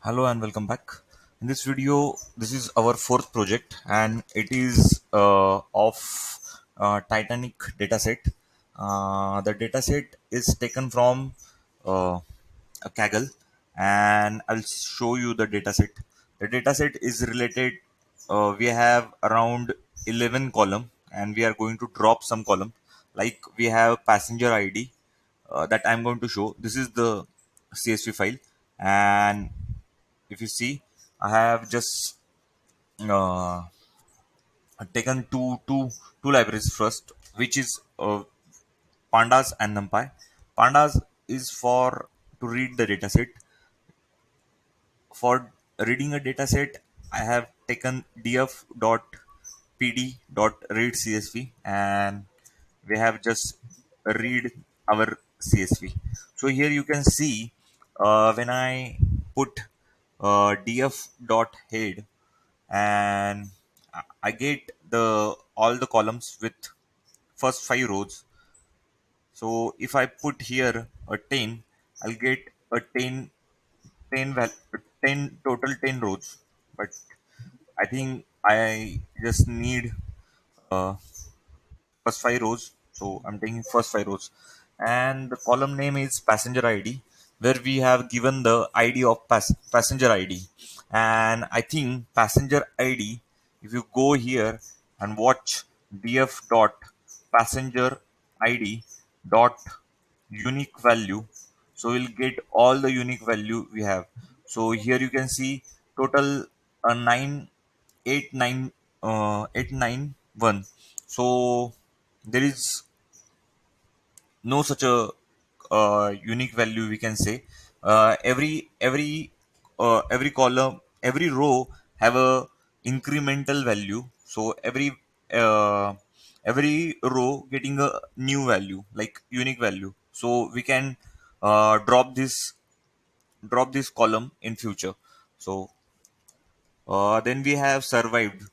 Hello and welcome back. In this video, this is our fourth project and it is of Titanic dataset. The dataset is taken from a Kaggle and I'll show you the dataset. The dataset is related, we have around 11 column and we are going to drop some column. Like we have passenger ID that I'm going to show. This is the CSV file, and if you see, I have just uh, taken two libraries first, which is pandas and numpy. Pandas is for to read the dataset. For reading a dataset, I have taken df.pd.read csv, and we have just read our csv. So here you can see, when I put df.head, and I get the all the columns with first five rows. So if I put here a 10, I'll get a 10 total 10 rows. But I think I just need uh, first five rows. So I'm taking first five rows. And the column name is passenger ID, where we have given the ID of passenger ID. And I think passenger ID, if you go here and watch df dot passenger ID dot unique value, so we'll get all the unique value we have. So here you can see total 891. So there is no such a unique value, we can say. Every column, every row have a incremental value. So uh, every row getting a new value, like unique value. So we can drop this column in future. So then we have survived.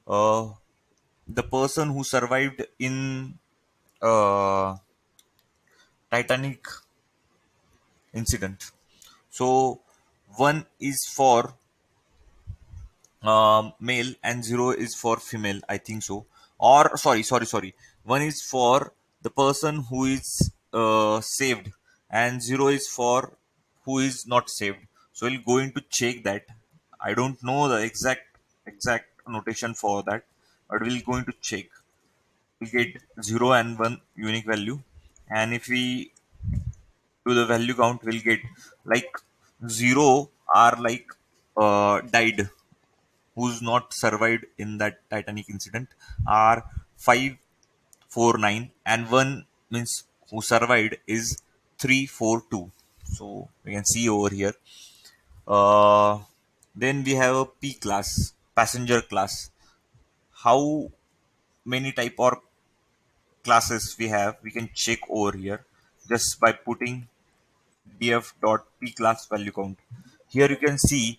uh, the person who survived in uh, Titanic incident. So one is for male and zero is for female, I think so. Or sorry. One is for the person who is saved, and zero is for who is not saved. So we'll going to check that. I don't know the exact notation for that, but we'll going to check. We get zero and one unique value, and if we to the value count, we'll get like zero are like died, who's not survived in that Titanic incident, are 549, and one means who survived is 342. So we can see over here. uh, then we have a P class, passenger class. How many type or classes we have, we can check over here just by putting df.p class value count. Here you can see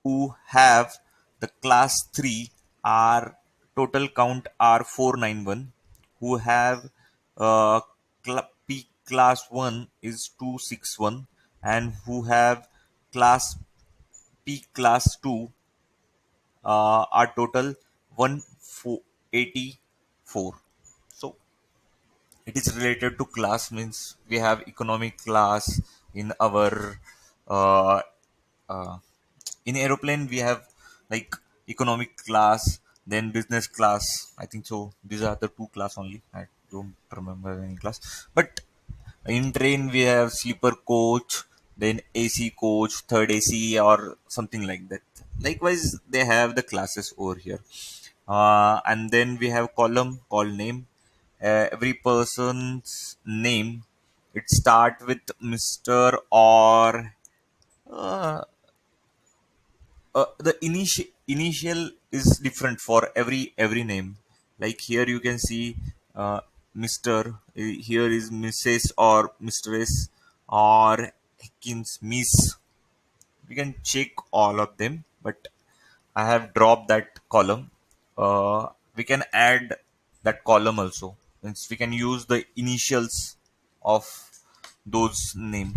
who have the class 3 are total count are 491. Who have p class 1 is 261, and who have class p class 2 are total 184. So it is related to class, means we have economic class in our uh, uh, in aeroplane. We have like economic class, then business class, I think so. These are the two class only, I don't remember any class. But in train we have sleeper coach, then AC coach, third AC, or something like that. Likewise they have the classes over here. And then we have column called name. Every person's name, it start with Mr. or uh, the initial is different for every name. Like here you can see Mr. Here is Mrs. or Mistress, or Hickins Miss. We can check all of them, but I have dropped that column. We can add that column also, means we can use the initials of those name.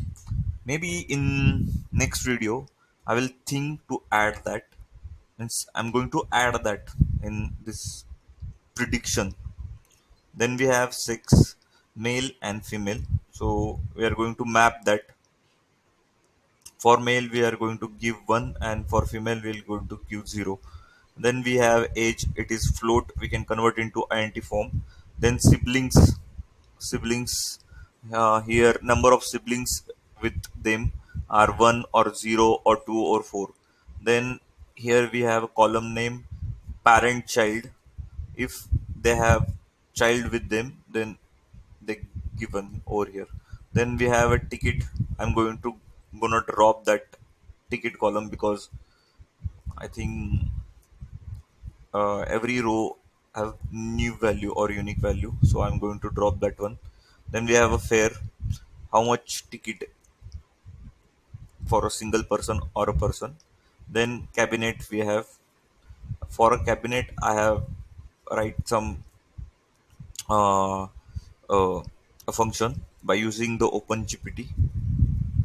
Maybe in next video I will think to add that. Means I'm going to add that in this prediction. Then we have six, male and female. So we are going to map that. For male we are going to give 1, and for female we are going to give 0. Then we have age, it is float, we can convert into int form. Then siblings, here number of siblings with them are 1 or 0 or 2 or 4. Then here we have a column name, parent child. If they have child with them, then they given over here. Then we have a ticket. I'm going to gonna drop that ticket column because I think every row have new value or unique value, so I'm going to drop that one. Then we have a fare, how much ticket for a single person or a person. Then cabinet, we have for a cabinet I have write some uh, a function by using the OpenGPT.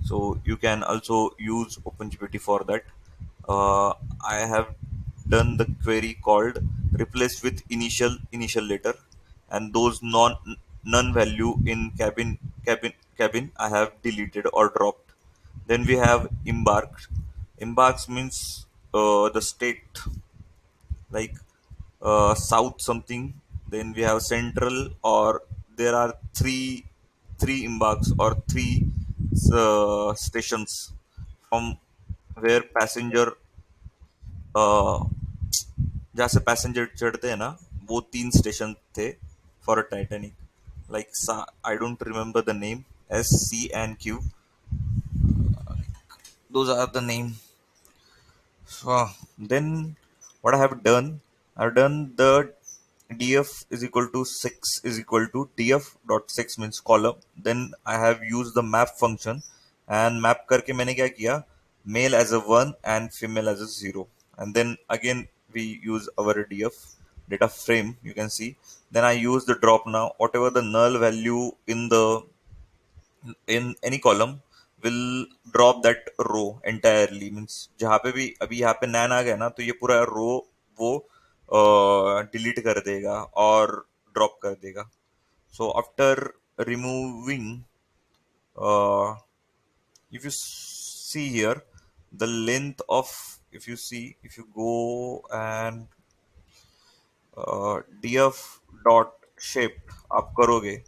So you can also use OpenGPT for that. I have done the query called replace with initial letter, and those none value in cabin I have deleted or dropped. Then we have embarked. Embarks means the state, like south something. Then we have central, or there are three embarks or three stations from where passenger, जहाँ से passenger चढ़ते हैं ना, वो तीन station थे for a Titanic. Like I don't remember the name. S C and Q, those are the name. So then what I have done, I've done the df is equal to 6 is equal to df dot 6 means column. Then I have used the map function, and map करके मैंने क्या किया, male as a 1 and female as a 0. And then again we use our df data frame, you can see. Then I use the drop now, whatever the null value in any column will drop that row entirely. Means जहाँ पे भी अभी यहाँ पे नैन आ गया ना, तो ये पूरा रो वो डिलीट कर देगा और ड्रॉप कर देगा. So after removing, uh, if you see here the length of, if you go and df dot shape आप करोगे,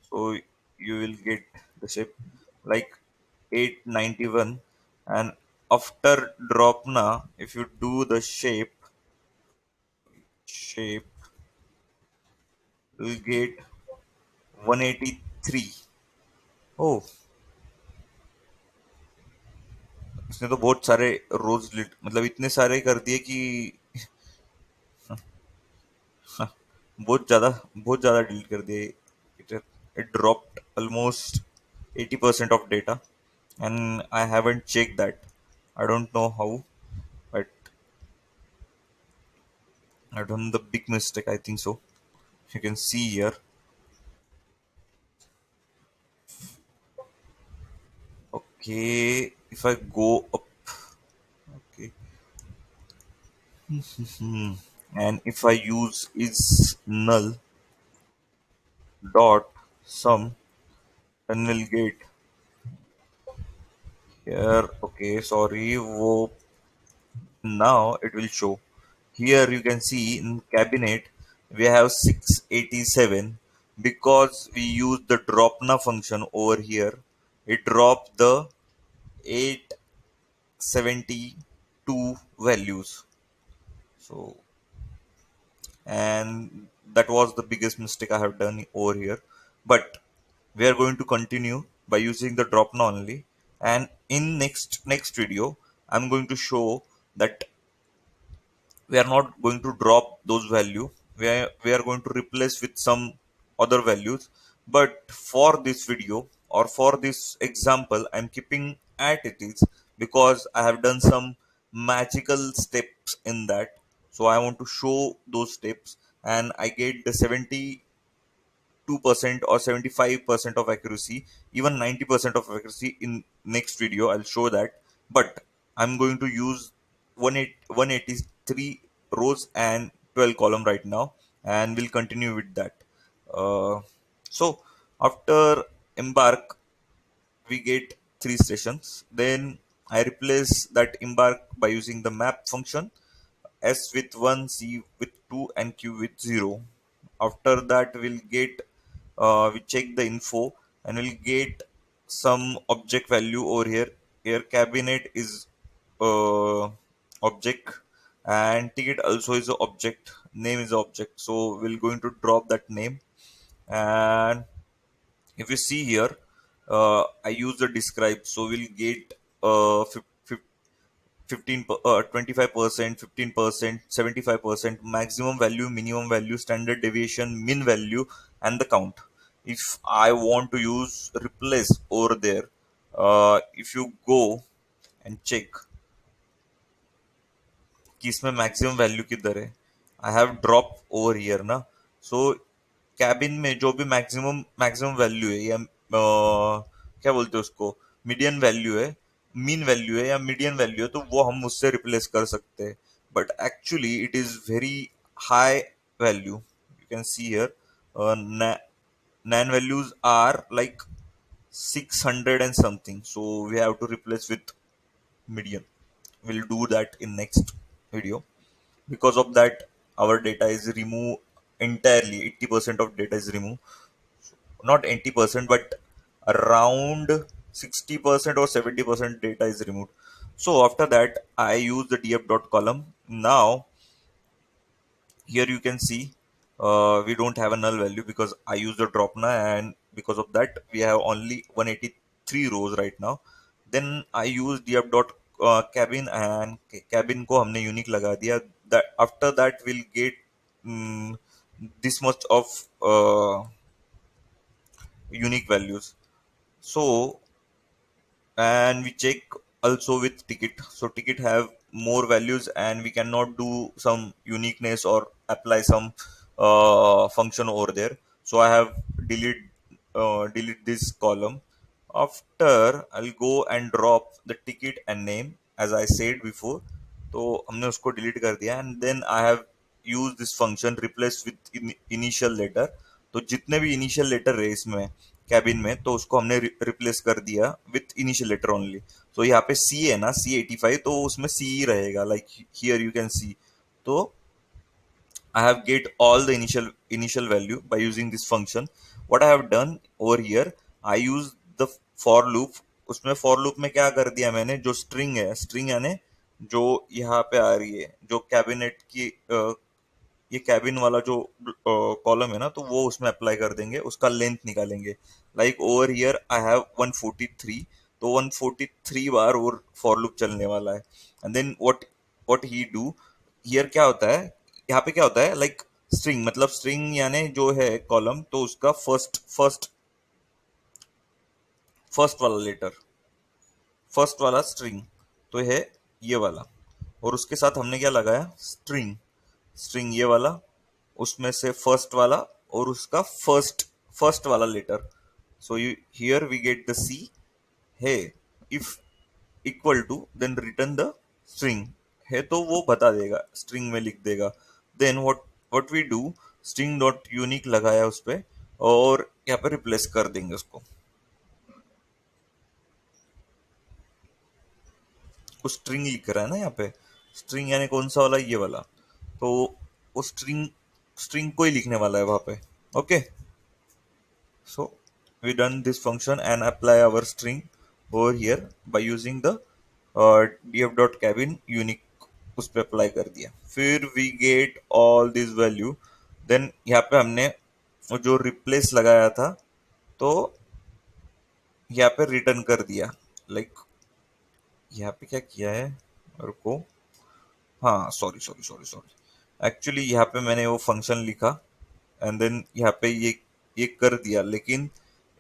so you will get the shape like 891. And after drop na, if you do the shape you will get 183. Oh, इसने तो बहुत सारे रोज मतलब इतने सारे कर दिए कि बहुत ज्यादा डिलीट कर दिए. It dropped almost 80% of data, and I haven't checked that. I don't know how, but I've done the big mistake, I think so. You can see here. Okay, if I go up, okay, and if I use is null dot sum, then we'll get here. Okay, sorry, wo, now it will show. Here you can see in cabinet we have 687 because we use the dropna function over here. It dropped the 872 values. So, and that was the biggest mistake I have done over here. But we are going to continue by using the drop now only. And in next video, I'm going to show that we are not going to drop those value. We are going to replace with some other values. But for this video or for this example, I'm keeping at it is because I have done some magical steps in that. So I want to show those steps, and I get the 72 82% or 75% of accuracy, even 90% of accuracy in next video. I'll show that. But I'm going to use 183 rows and 12 column right now, and we'll continue with that. So after embark, we get three stations. Then I replace that embark by using the map function, S with 1, C with 2, and Q with 0. After that, we check the info and we'll get some object value over here. Here, cabinet is object, and ticket also is an object, name is an object. So we're going to drop that name. And if you see here, I use the describe, so we'll get 15 25%, 15%, 75%, maximum value, minimum value, standard deviation, min value, and the count. If I want to use replace over there, if you go and check कि इसमें maximum value किधर है, I have drop over here ना. सो cabin में जो भी maximum maximum value है, या क्या बोलते हैं उसको, मीडियन वैल्यू है, मीन वैल्यू है या मीडियन वैल्यू है, तो वो हम उससे रिप्लेस कर सकते हैं. But actually it is very high value. You can see here NaN values are like 600 and something, so we have to replace with median. We'll do that in next video. Because of that, our data is removed entirely. 80% of data is removed, not 80%, but around 60% or 70% data is removed. So after that, I use the df dot column. Now here you can see we don't have a null value because I use the drop now, and because of that we have only 183 rows right now. Then I use df dot cabin, and cabin को हमने unique लगा दिया. That after that we'll get mm, this much of unique values. So, and we check also with ticket, so ticket have more values and we cannot do some uniqueness or apply some function over there. So I have delete this column. After, I'll go and drop the ticket and name as I said before. तो हमने उसको delete कर दिया, and then I have use this function replace with initial letter. तो जितने भी initial letter रहे इसमें कैबिन में, तो उसको हमने रिप्लेस कर दिया विथ इनिशियल लेटर ओनली. सो यहाँ पे सी है ना, C85, तो उसमें सी ही रहेगा, लाइक हियर यू कैन सी. तो I have get all the initial value by using this function. What I have done over here, I use the for loop. उसमें for loop में क्या कर दिया मैंने, जो string है, string यानी जो यहाँ पे आ रही है, जो कैबिनेट की ये कैबिन वाला जो कॉलम है ना, तो वो उसमें अप्लाई कर देंगे, उसका लेंथ निकालेंगे. Like over here I have 143, तो 143 बार और फॉर लूप चलने वाला है. And then what he do here, क्या होता है यहाँ पे, क्या होता है लाइक स्ट्रिंग, मतलब स्ट्रिंग यानी जो है कॉलम, तो उसका फर्स्ट वाला लेटर, फर्स्ट वाला स्ट्रिंग तो है ये वाला, और उसके साथ हमने क्या लगाया, स्ट्रिंग. स्ट्रिंग ये वाला, उसमें से फर्स्ट वाला, और उसका फर्स्ट वाला letter. So you here we get the C है. If equal to, then return the string है, तो वो बता देगा, स्ट्रिंग में लिख देगा. Then what we do, string dot unique लगाया उस पर, और यहाँ पे रिप्लेस कर देंगे उसको. वो स्ट्रिंग लिख रहा है ना यहाँ पे, स्ट्रिंग यानी कौन सा वाला, ये वाला, तो वो स्ट्रिंग स्ट्रिंग को ही लिखने वाला है वहां पे. Okay, so we done this function and apply our string over here by using the df.cabin unique, उस पे अप्लाई कर दिया. फिर we get all this value. then यहाँ पे हमने वो जो रिप्लेस लगाया था, तो यहाँ पे रिटर्न कर दिया. लाइक यहाँ पे क्या किया है, रुको, हाँ sorry sorry sorry sorry, actually यहाँ पे मैंने वो फंक्शन लिखा एंड देन यहाँ पे ये कर दिया, लेकिन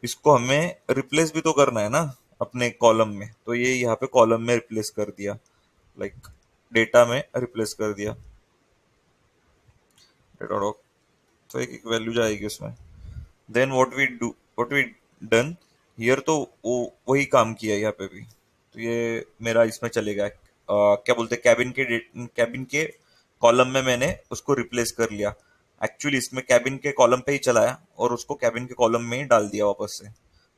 इसको हमें रिप्लेस भी तो करना है ना अपने कॉलम में, तो ये यहाँ पे कॉलम में रिप्लेस कर दिया, लाइक डेटा में रिप्लेस कर दिया. डेटा डॉक, तो एक एक वैल्यू जाएगी उसमें. Then what we done here, तो वो वही काम किया यहाँ पे भी। तो ये मेरा इसमें चलेगा, क्या बोलते हैं, कैबिन के कॉलम में मैंने उसको रिप्लेस कर लिया। एक्चुअली इसमें कैबिन के कॉलम पे ही चलाया और उसको कैबिन के कॉलम में ही डाल दिया वापस से।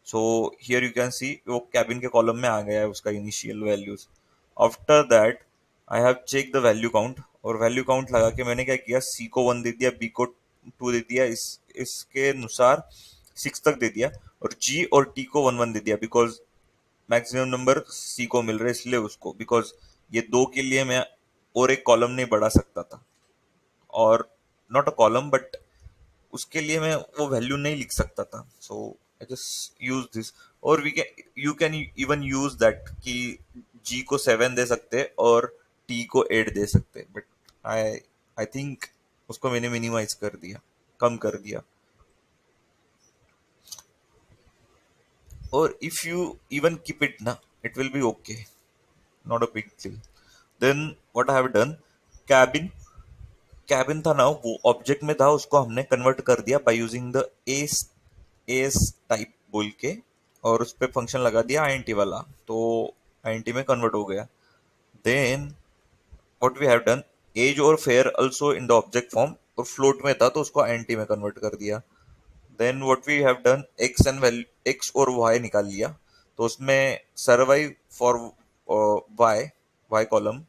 So here you can see वो कैबिन के कॉलम में आ गया है उसका initial values. After that I have check the value count, और वैल्यू काउंट लगा के मैंने क्या किया, सी को 1 दे दिया, बी को 2 दे दिया, इसके अनुसार 6 तक दे दिया, और जी और टी को 1 1 दे दिया, बिकॉज मैक्सिमम नंबर सी को मिल रहा है इसलिए उसको, बिकॉज ये दो के लिए मैं और एक कॉलम नहीं बढ़ा सकता था, और नॉट अ कॉलम बट उसके लिए मैं वो वैल्यू नहीं लिख सकता था। So I just use this, और we can you can even use that कि जी को 7 दे सकते और टी को 8 दे सकते, बट आई आई थिंक उसको मैंने मिनिमाइज कर दिया, कम कर दिया। और if you even keep it ना, it will be okay, not a big deal. Then what I have done, cabin cabin था ना, वो ऑब्जेक्ट में था, उसको हमने कन्वर्ट कर दिया by using the S type बोल के, और उस पर फंक्शन लगा दिया आईएनटी वाला, तो आईएनटी में कन्वर्ट हो गया। Then what we have done, age और fare also in the object form, और फ्लोट में था तो उसको आईएनटी में कन्वर्ट कर दिया। Then what we have done, X and value, X और वाई निकाल लिया, तो उसमें survive for Y, Y column,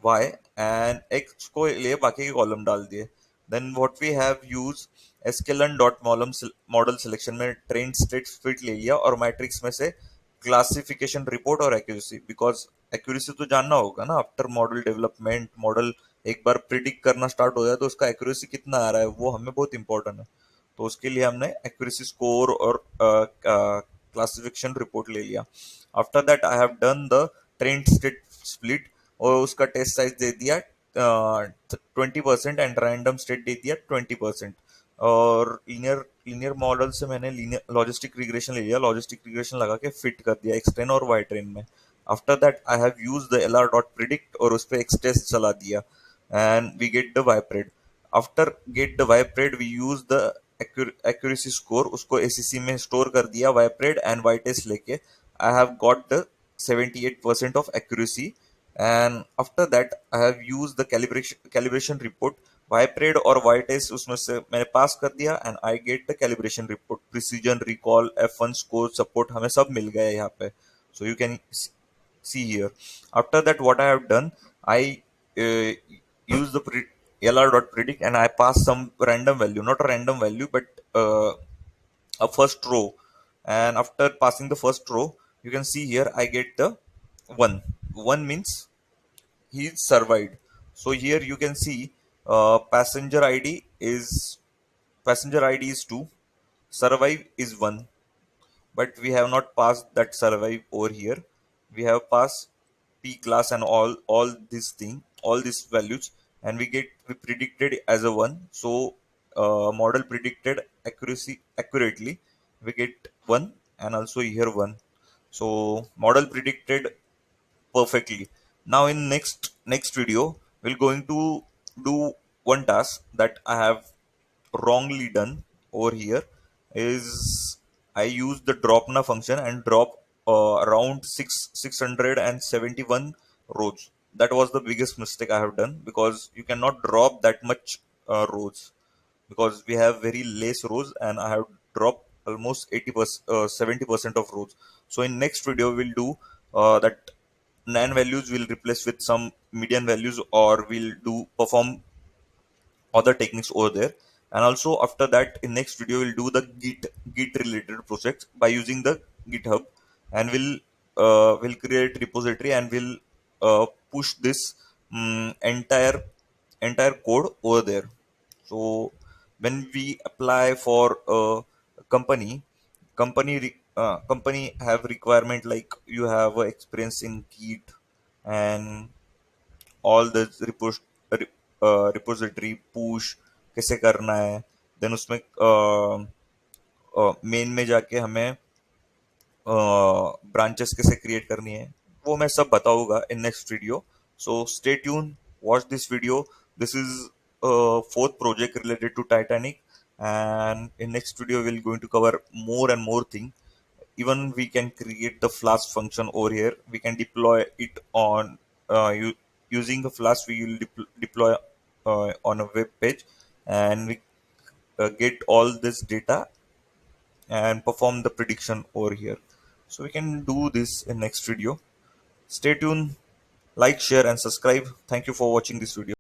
y and x को लिए बाकी के कॉलम डाल दिए। Then what we have use, sklearn dot model selection में ट्रेन स्टेट फिट ले लिया, और मैट्रिक्स में से क्लासिफिकेशन रिपोर्ट और एक्यूरेसी, बिकॉज एक्यूरेसी तो जानना होगा ना, आफ्टर मॉडल डेवलपमेंट मॉडल एक बार प्रिडिक्ट करना स्टार्ट हो जाए तो उसका एक्यूरेसी कितना आ रहा है वो हमें बहुत इंपॉर्टेंट है। तो उसके लिए हमने एक्यूरेसी स्कोर और क्लासिफिकेशन रिपोर्ट ले लिया। After that I have done the train state split, और उसका टेस्ट साइज दे दिया 20% एंड रैंडम स्टेट दे दिया 20%। और लीनियर लीनियर मॉडल से मैंने लीनियर लॉजिस्टिक रिग्रेशन ले लिया, लॉजिस्टिक रिग्रेशन लगा के फिट कर दिया एक्स ट्रेन और वाई ट्रेन में। After that I have use the L R dot predict, और उस पर एक्स टेस्ट चला दिया, and we get the Y pred. After get the Y pred we use the accuracy score, उसको एसीसी में store कर दिया वाइप्रेड एंड वाई टेस्ट लेके। I have got the 78% of accuracy, and after that I have used the calibration report, वाइप्रेड और वाइटेस उसमें से मैंने पास कर दिया, and I get the calibration report, precision recall F1 score support हमें सब मिल गया है यहाँ पे। So you can see here. After that, what I have done, I use the lr.predict, and I pass some random value, not a random value, but a first row. And after passing the first row, you can see here I get the one. One means he survived. So here you can see passenger ID is 2, survive is 1, but we have not passed that survive over here. We have passed p class and all this thing, all these values, and we predicted as a 1. So model predicted accuracy accurately, we get 1, and also here 1. So model predicted perfectly. Now in next video we're going to do one task that I have wrongly done over here. Is I use the dropna function and drop around 671 rows. That was the biggest mistake I have done, because you cannot drop that much rows, because we have very less rows, and I have dropped almost 80%, 70% of rows. So in next video we'll do that nan values will replace with some median values, or we'll do perform other techniques over there. And also after that in next video we'll do the git related projects by using the github, and we'll create repository, and we'll push this entire code over there. So when we apply for a company have requirement like you have experience in git and all the repository push कैसे करना है, then उसमें main में जाके हमें branches कैसे create करनी है, वो मैं सब बताऊंगा in next video. So stay tune, watch this video. This is fourth project related to Titanic, and in next video we're going to cover more and more thing. Even we can create the flask function over here. We can deploy it on using the flask. We will deploy on a web page, and we get all this data and perform the prediction over here. So we can do this in next video. Stay tuned, like, share, and subscribe. Thank you for watching this video.